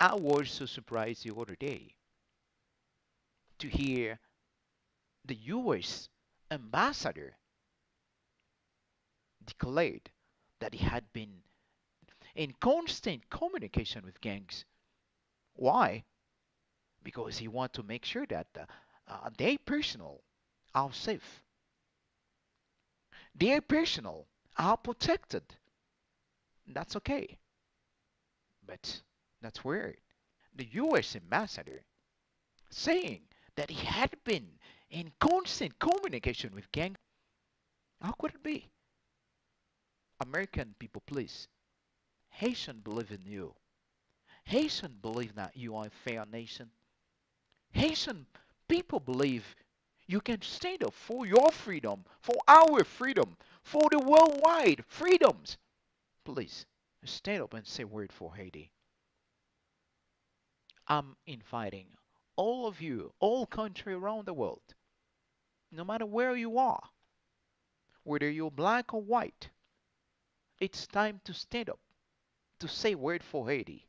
I was so surprised the other day to hear the US ambassador declared that he had been in constant communication with gangs. Why? Because he want to make sure that their personnel are safe, their personnel are protected. That's okay, but that's weird. The U.S. ambassador saying that he had been in constant communication with gang. How could it be? American people, please. Haitian believe in you. Haitian believe that you are a fair nation. Haitian people believe you can stand up for your freedom, for our freedom, for the worldwide freedoms. Please stand up and say a word for Haiti. I'm inviting all of you, all country around the world, no matter where you are, whether you're black or white, it's time to stand up to say a word for Haiti.